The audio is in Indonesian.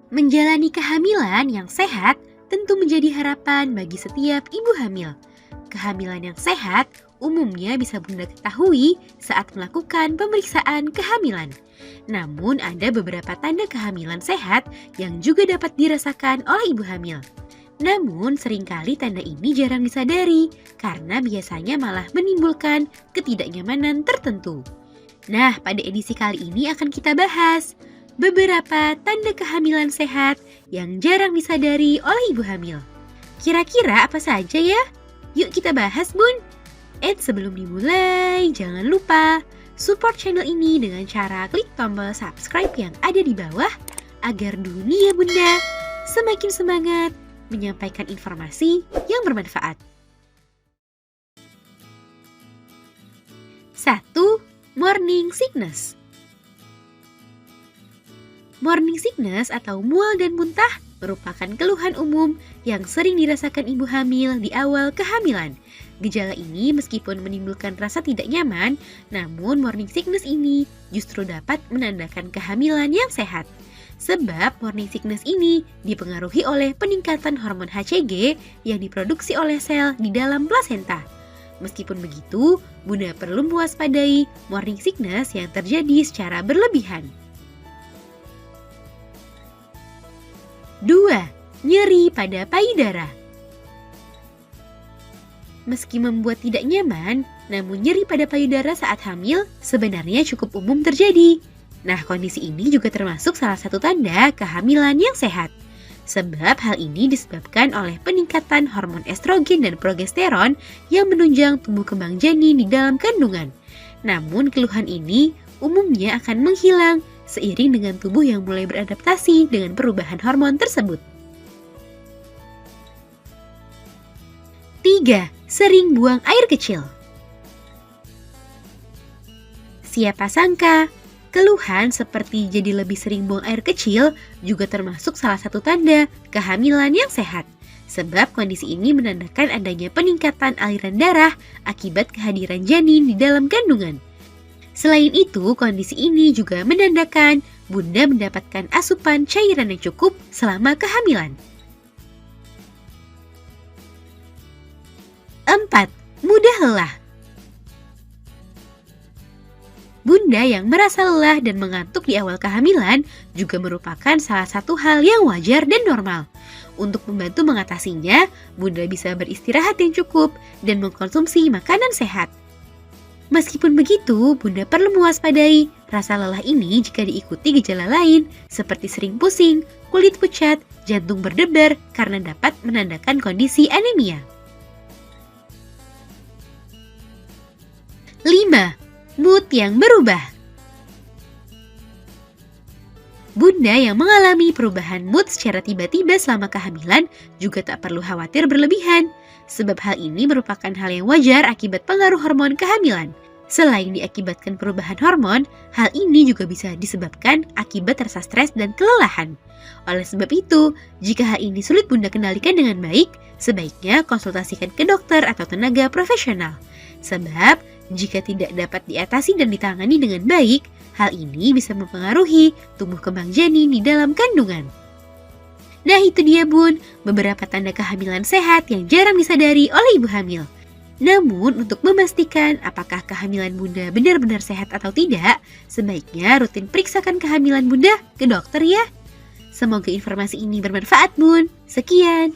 Menjalani kehamilan yang sehat tentu menjadi harapan bagi setiap ibu hamil. Kehamilan yang sehat umumnya bisa Bunda ketahui saat melakukan pemeriksaan kehamilan. Namun ada beberapa tanda kehamilan sehat yang juga dapat dirasakan oleh ibu hamil. Namun seringkali tanda ini jarang disadari karena biasanya malah menimbulkan ketidaknyamanan tertentu. Nah, pada edisi kali ini akan kita bahas beberapa tanda kehamilan sehat yang jarang disadari oleh ibu hamil. Kira-kira apa saja ya? Yuk kita bahas, Bun. Sebelum dimulai, jangan lupa support channel ini dengan cara klik tombol subscribe yang ada di bawah agar dunia Bunda semakin semangat menyampaikan informasi yang bermanfaat. 1. Morning sickness. Morning sickness atau mual dan muntah merupakan keluhan umum yang sering dirasakan ibu hamil di awal kehamilan. Gejala ini meskipun menimbulkan rasa tidak nyaman, namun morning sickness ini justru dapat menandakan kehamilan yang sehat. Sebab morning sickness ini dipengaruhi oleh peningkatan hormon HCG yang diproduksi oleh sel di dalam plasenta. Meskipun begitu, Bunda perlu mewaspadai morning sickness yang terjadi secara berlebihan. 2. Nyeri pada payudara. Meski membuat tidak nyaman, namun nyeri pada payudara saat hamil sebenarnya cukup umum terjadi. Nah, kondisi ini juga termasuk salah satu tanda kehamilan yang sehat. Sebab hal ini disebabkan oleh peningkatan hormon estrogen dan progesteron yang menunjang tumbuh kembang janin di dalam kandungan. Namun keluhan ini umumnya akan menghilang seiring dengan tubuh yang mulai beradaptasi dengan perubahan hormon tersebut. 3. Sering buang air kecil. Siapa sangka, keluhan seperti jadi lebih sering buang air kecil juga termasuk salah satu tanda kehamilan yang sehat. Sebab kondisi ini menandakan adanya peningkatan aliran darah akibat kehadiran janin di dalam kandungan. Selain itu, kondisi ini juga menandakan Bunda mendapatkan asupan cairan yang cukup selama kehamilan. 4. Mudah lelah. Bunda yang merasa lelah dan mengantuk di awal kehamilan juga merupakan salah satu hal yang wajar dan normal. Untuk membantu mengatasinya, Bunda bisa beristirahat yang cukup dan mengkonsumsi makanan sehat. Meskipun begitu, Bunda perlu mewaspadai rasa lelah ini jika diikuti gejala lain seperti sering pusing, kulit pucat, jantung berdebar karena dapat menandakan kondisi anemia. 5. Mood yang berubah. Bunda yang mengalami perubahan mood secara tiba-tiba selama kehamilan juga tak perlu khawatir berlebihan, sebab hal ini merupakan hal yang wajar akibat pengaruh hormon kehamilan. Selain diakibatkan perubahan hormon, hal ini juga bisa disebabkan akibat rasa stres dan kelelahan. Oleh sebab itu, jika hal ini sulit Bunda kendalikan dengan baik, sebaiknya konsultasikan ke dokter atau tenaga profesional. Sebab, jika tidak dapat diatasi dan ditangani dengan baik, hal ini bisa mempengaruhi tumbuh kembang janin di dalam kandungan. Nah, itu dia Bun, beberapa tanda kehamilan sehat yang jarang disadari oleh ibu hamil. Namun, untuk memastikan apakah kehamilan Bunda benar-benar sehat atau tidak, sebaiknya rutin periksakan kehamilan Bunda ke dokter ya. Semoga informasi ini bermanfaat Bun. Sekian.